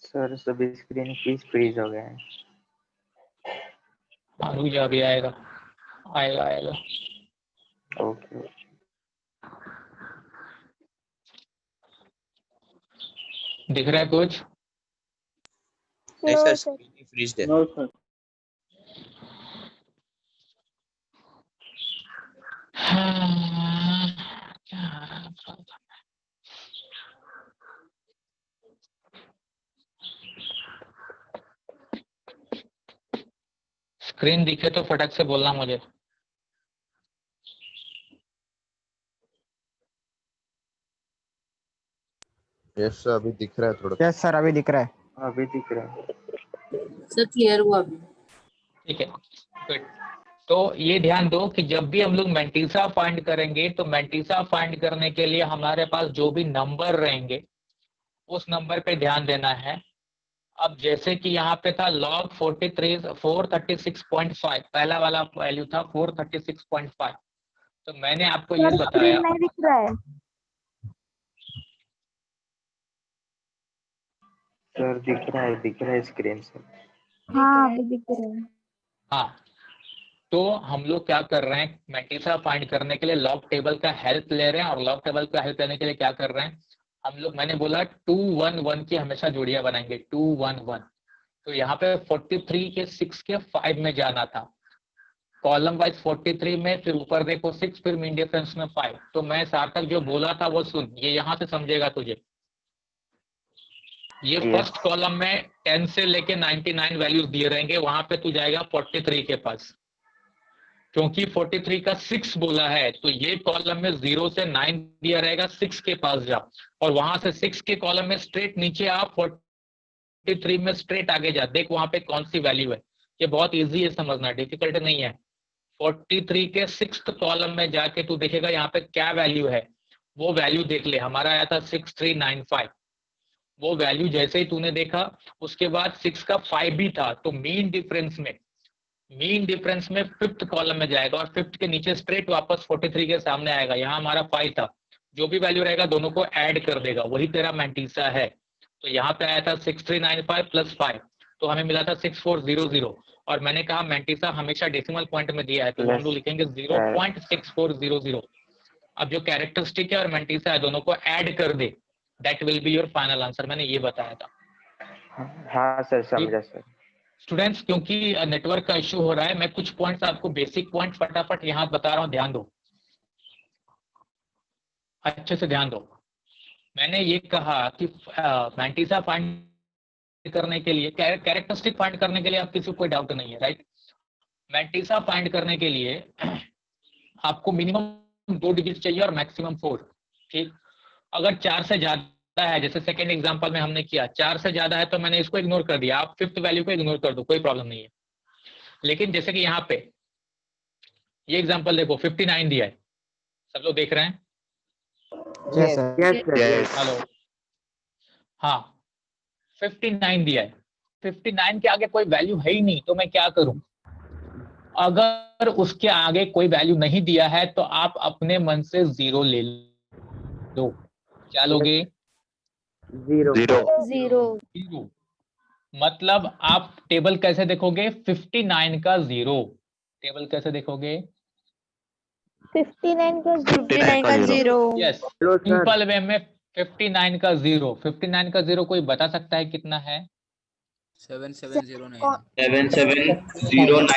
सर सभी स्क्रीन फ्रीज हो गए हैं। हाँ रुक जा, अभी आएगा आएगा आएगा। ओके। दिख रहा है कुछ? नहीं no sir, sir. Screen freeze है। No sir. हाँ, क्या problem है? स्क्रीन दिखे तो फटक से बोलना मुझे। यस सर, अभी दिख रहा है थोड़ा। Yes, sir. अभी दिख रहा है। अभी दिख रहा है। सर क्लियर हुआ अभी? ठीक है, गुड। तो ये ध्यान दो कि जब भी हम लोग मैंटिसा फाइंड करेंगे तो मैंटिसा फाइंड करने के लिए हमारे पास जो भी नंबर रहेंगे उस नंबर पे ध्यान देना है। अब जैसे कि यहाँ पे था log 436.5, पहला वाला वैल्यू था 436.5। तो मैंने आपको ये सर बताया, स्क्रीन नहीं दिख रहा है। सर दिख रहा है स्क्रीन से। हाँ अभी दिख रहा है। हाँ, तो हम लोग क्या कर रहे हैं, मैंटिसा फाइंड करने के लिए लॉग टेबल का हेल्प ले रहे हैं। और लॉग टेबल का हेल्प लेने के लिए क्या कर रहे हैं हम लोग, मैंने बोला 2 1 1 की हमेशा जोड़ियां बनाएंगे, 2 1 1। तो यहाँ पे 43 के 6 के 5 में जाना था, कॉलम वाइज 43 में, फिर ऊपर देखो 6, फिर मीन डिफरेंस में 5। तो मैं सार्थक जो बोला था वो सुन, ये यहाँ से समझेगा तुझे। ये फर्स्ट कॉलम में 10 से लेके 99 वैल्यूज दिए रहेंगे, वहां पे तू जाएगा 43 के पास, क्योंकि 43 का 6 बोला है। तो ये कॉलम में 0 से 9 दिया रहेगा, 6 के पास जा, और वहां से 6 के कॉलम में स्ट्रेट नीचे आप 43 में स्ट्रेट आगे जा, देख वहां पे कौन सी वैल्यू है। ये बहुत इजी है समझना, डिफिकल्ट नहीं है। 43 के 6th कॉलम में जाके तू देखेगा यहाँ पे क्या वैल्यू है, वो वैल्यू देख ले। हमारा आया था 6395, वो वैल्यू जैसे ही तूने देखा उसके बाद 6 का 5 भी था, तो मीन डिफरेंस में 5th कॉलम में जाएगा और 5th के नीचे स्ट्रेट वापस 43 के सामने आएगा। यहाँ हमारा 5 था, जो भी वैल्यू रहेगा दोनों को ऐड कर देगा, वही तेरा मैंटिसा है। तो यहाँ पे आया था 6395 प्लस 5, तो हमें मिला था 6400। और मैंने कहा मैंटिसा हमेशा डेसिमल पॉइंट में दिया है, तो हम लोग लिखेंगे 0.6400। अब जो कैरेक्टरिस्टिक है और मैंटिसा है दोनों को ऐड कर दे, that will be your final answer. मैंने ये बताया था। हाँ सर, समझा सर। स्टूडेंट्स, क्योंकि नेटवर्क का इश्यू हो रहा है, मैं कुछ पॉइंट्स आपको बेसिक पॉइंट फटाफट यहाँ बता रहा हूँ, ध्यान दो, अच्छे से ध्यान दो। मैंने ये कहा कि मैंटिसा फाइंड करने के लिए, कैरेक्टरिस्टिक फाइंड करने के लिए आप किसी को कोई डाउट नहीं है, राइट। मैंटिसा फाइंड करने के लिए आपको मिनिमम 2 डिजिट चाहिए और मैक्सिमम 4, ठीक। अगर 4 से ज्यादा है, जैसे सेकेंड एग्जांपल में हमने किया, 4 से ज्यादा है तो मैंने इसको इग्नोर कर दिया, आप 5th वैल्यू को इग्नोर कर दो, कोई प्रॉब्लम नहीं है। लेकिन जैसे कि यहाँ पे ये एग्जांपल देखो, 59 दिया है, सब लोग देख रहे हैं? Yes sir. हेलो, हाँ 59 दिया है, 59 के आगे कोई वैल्यू है ही नहीं, तो मैं क्या करूं? अगर उसके आगे कोई वैल्यू नहीं दिया है तो आप अपने मन से 0 ले लो। क्या लोगे? 0 0। मतलब आप टेबल कैसे देखोगे? 59 का 0। टेबल कैसे देखोगे? 59 का 0 yes, hello sir, simple way में 59 का 0। 59 का 0 कोई बता सकता है कितना है? 7709 7709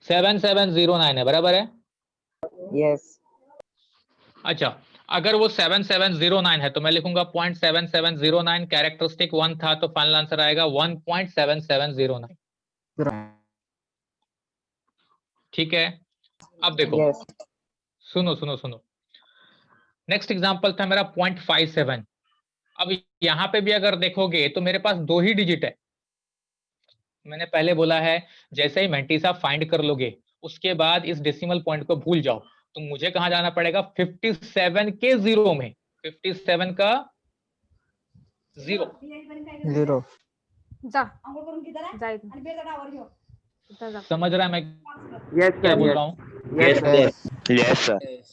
7709 है, बराबर है। यस अच्छा, अगर वो 7709 है तो मैं लिखूंगा 0.7709, कैरेक्टरिस्टिक 1 था तो फाइनल आंसर आएगा 1.7709, ठीक है। अब देखो, यस सुनो सुनो सुनो, नेक्स्ट एग्जांपल था मेरा 0.57। अब यहाँ पे भी अगर देखोगे तो मेरे पास 2 ही डिजिट है। मैंने पहले बोला है, जैसे ही मैंटिसा फाइंड कर लोगे उसके बाद इस डेसिमल पॉइंट को भूल जाओ, तो मुझे कहां जाना पड़ेगा? 57 के 0 में, 57 का 0। 0 समझ रहा है मैं यस क्या सर, बोल रहा हूँ? Yes sir, yes sir yes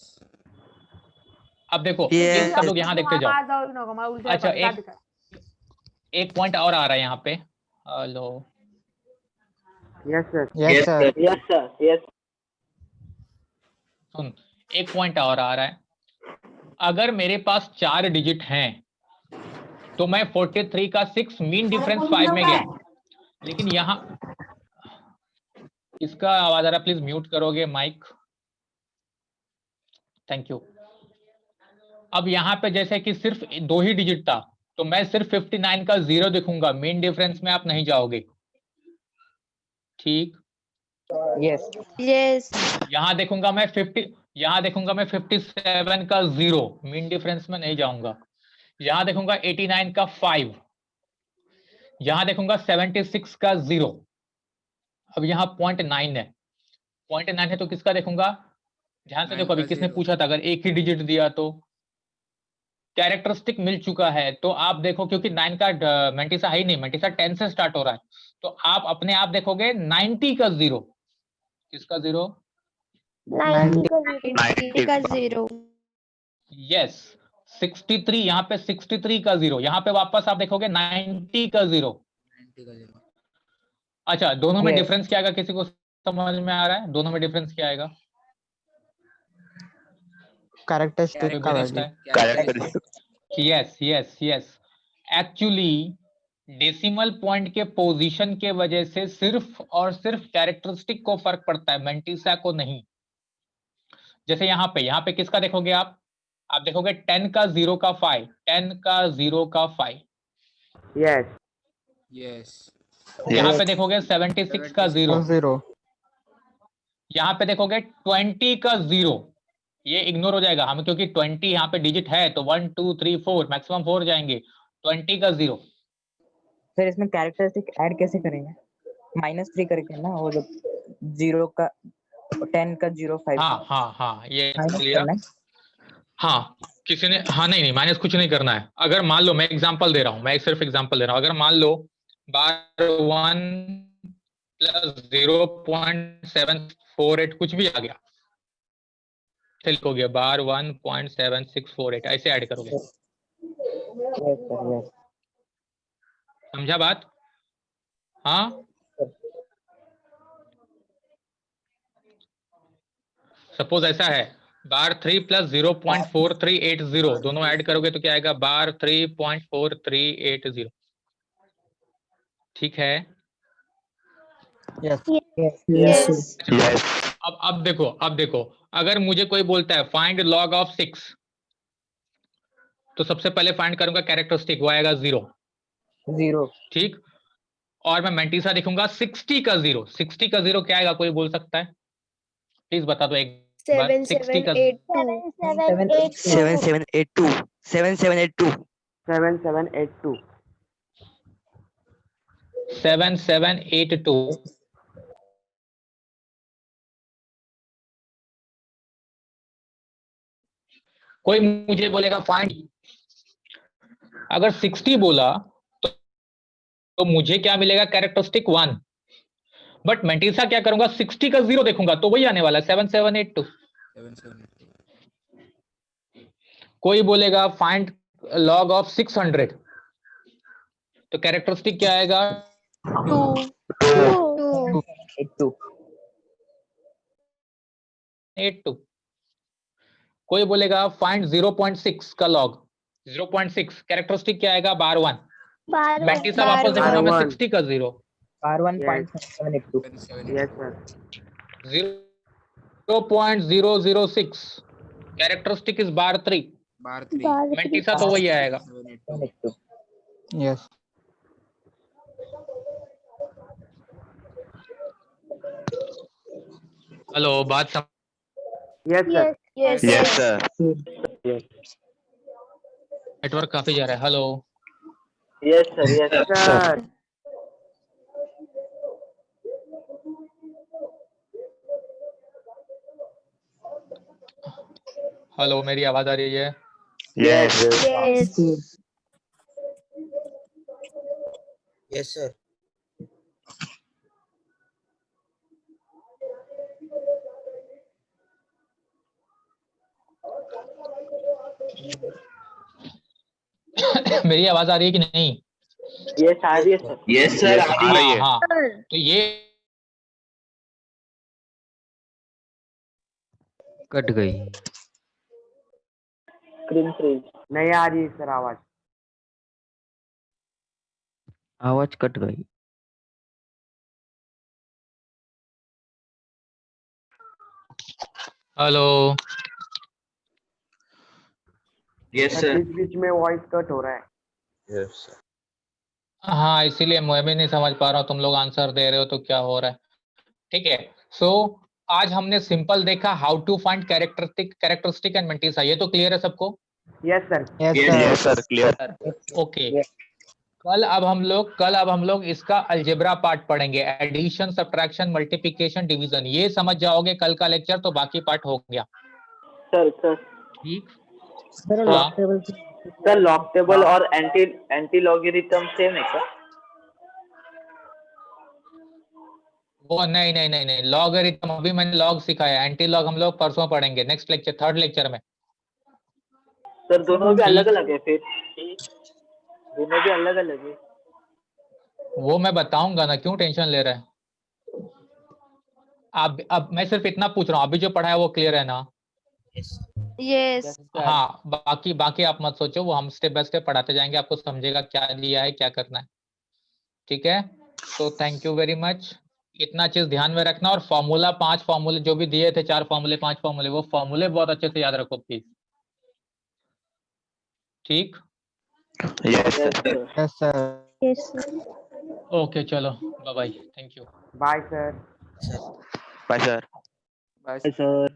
अब देखो, Yes. सब लोग यहाँ देखते जाओ। अच्छा, एक पॉइंट और आ रहा है यहाँ पे। Hello, yes sir, yes sir yes sir, yes सुन, एक पॉइंट और आ रहा है। अगर मेरे पास 4 डिजिट हैं तो मैं 43 का 6 मीन डिफरेंस 5 में गया, लेकिन यहाँ इसका आवाज आ रहा, प्लीज म्यूट करोगे माइक? Thank you. अब यहाँ पे जैसे कि सिर्फ 2 ही डिजिट था तो मैं सिर्फ 59 का 0 दिखूंगा, मीन डिफरेंस में आप नहीं जाओगे, ठीक। यस यहाँ देखूंगा मैं 57 का 0, मीन डिफरेंस में नहीं जाऊंगा। यहाँ देखूंगा 89 का 5, यहाँ देखूंगा 76 का 0। अब यहाँ 0.9 है, 0.9 है तो किसका देखूंगा? ध्यान से 9 देखो, अभी का किसने 0 पूछा था, अगर एक ही डिजिट दिया तो कैरेक्टरिस्टिक मिल चुका है, तो आप देखो, क्योंकि 9 का मैंटिसा है ही नहीं, मैंटिसा 10 से स्टार्ट हो रहा है, तो आप अपने आप देखोगे 90 का 0। किसका 0? 90 का 0 यस, 63, यहाँ पे 63 का 0, यहाँ पे वापस आप देखोगे 90 का 0। 90 का 0 अच्छा, दोनों में Yes. डिफरेंस क्या आएगा? किसी को समझ में आ रहा है दोनों में डिफरेंस क्या आएगा? कैरेक्टरिस्टिक कोई का बताता वैल्यू है? Characteristic yes yes yes, actually decimal point के पोजीशन के वजह से सिर्फ और सिर्फ कैरेक्टरिस्टिक को फर्क पड़ता है, मैंटिसा को नहीं। जैसे यहाँ पे किसका देखोगे आप देखोगे 10 का 0 का 5, 10 का 0 का 5। यस yes यहाँ पे देखोगे 76 का 0, 0 यहाँ पे देखोगे 20 का 0। ये इग्नोर हो जाएगा हम, क्योंकि 20 यहाँ पे डिजिट है तो 1 2 3 4 मैक्सिमम 4 जाएंगे। 20 का 0, फिर इसमें कैरेक्टरिस्टिक ऐड कैसे करेंगे? -3 करके ना, वो जो 0 का 10 का 0 5 हाँ ये माइनस लिया। करना है। हाँ, किसी ने, हाँ नहीं माइनस कुछ नहीं करना है। अगर मान लो, मैं एग्जांपल दे रहा हूँ, मैं सिर्फ एग्जांपल दे रहा हूँ, अगर मान लो बार 1 प्लस 0.748 कुछ भी आ गया, लिखोगे बार 1.7648, ऐसे ऐड करोगे। यस सर यस समझा बात? हाँ, सपोज ऐसा है, बार 3 प्लस 0.4380, दोनों ऐड करोगे तो क्या आएगा? बार 3.4380, ठीक है। Yes. Yes. अब देखो अगर मुझे कोई बोलता है फाइंड लॉग ऑफ 6, तो सबसे पहले फाइंड करूंगा कैरेक्टरिस्टिक, वो आएगा 0, 0 ठीक। और मैं मेंटिसा लिखूंगा 60 का 0। 60 का 0 क्या आएगा, कोई बोल सकता है? प्लीज बता दो एक बार। 60 का 7782. 7782. 7782 7782। कोई मुझे बोलेगा फाइंड, अगर 60 बोला तो मुझे क्या मिलेगा, कैरेक्टरिस्टिक 1। बट मेंटिसा क्या करूंगा, 60 का 0 देखूंगा तो वही आने वाला है 7782। 778. कोई बोलेगा फाइंड लॉग ऑफ 600, तो कैरेक्टरिस्टिक क्या आएगा, 82 82। कोई बोलेगा फाइंड 0.6 का लॉग, 0.6 कैरेक्टरिस्टिक क्या आएगा, बार 1। मेंटिसा वापस देखूंगा मैं 60 का 0, R1.782 yes sir 0.006 characteristic is bar 3। Bar 3. Mantissa तो वही आएगा। 782. Yes. हेलो, बात yes sir Yes, sir. Network काफी जा रहा है। हेलो, yes sir हेलो, मेरी आवाज आ रही है? Yes. Yes, sir. मेरी आवाज आ रही है कि नहीं? yes आ रही है sir Yes, sir. आ रही है. हाँ, तो ये कट गई। स्क्रीन फ्रीज नहीं आ रही सर आवाज आवाज कट गई। Hello, Yes, sir. बीच में वॉइस कट हो रहा है Yes, sir. हाँ, इसीलिए मैं भी नहीं समझ पा रहा हूँ, तुम लोग आंसर दे रहे हो तो क्या हो रहा है। ठीक है, सो आज हमने सिंपल देखा how to find characteristic and mantissa. ये तो क्लियर है सबको? yes sir Yes, sir. Clear. Okay. कल अब हम लोग इसका अलजेब्रा पार्ट पढ़ेंगे, एडिशन, सब्ट्रैक्शन, मल्टीप्लिकेशन, डिवीजन। ये समझ जाओगे कल का लेक्चर तो बाकी पार्ट हो गया। सर ठीक, सर लॉग टेबल और एंटी लॉगरिथम सेम है क्या? वो नहीं, लॉगरिथम अभी मैंने लॉग सिखाया, एंटी लॉग हम लोग परसों पढ़ेंगे, नेक्स्ट लेक्चर, थर्ड लेक्चर में। सर दोनों भी अलग अलग है, फिर दोनों भी अलग अलग है। वो मैं बताऊंगा ना, क्यों टेंशन ले रहे हैं आप? अब मैं सिर्फ इतना पूछ रहा हूँ, अभी जो पढ़ा है वो क्लियर है ना? Yes. हाँ, बाकी आप मत सोचो, वो हम स्टेप बाय स्टेप पढ़ाते जाएंगे, आपको समझेगा क्या दिया है क्या करना है। ठीक है, तो थैंक यू वेरी मच। इतना चीज ध्यान में रखना, और फॉर्मूला 5 फॉर्मूले जो भी दिए थे, 4 फॉर्मूले 5 फॉर्मूले, वो फॉर्मूले बहुत अच्छे से याद रखो प्लीज। ठीक, Yes, sir. Yes, sir. Yes. Okay, चलो bye bye, thank you. Bye sir Bye, sir. Bye, sir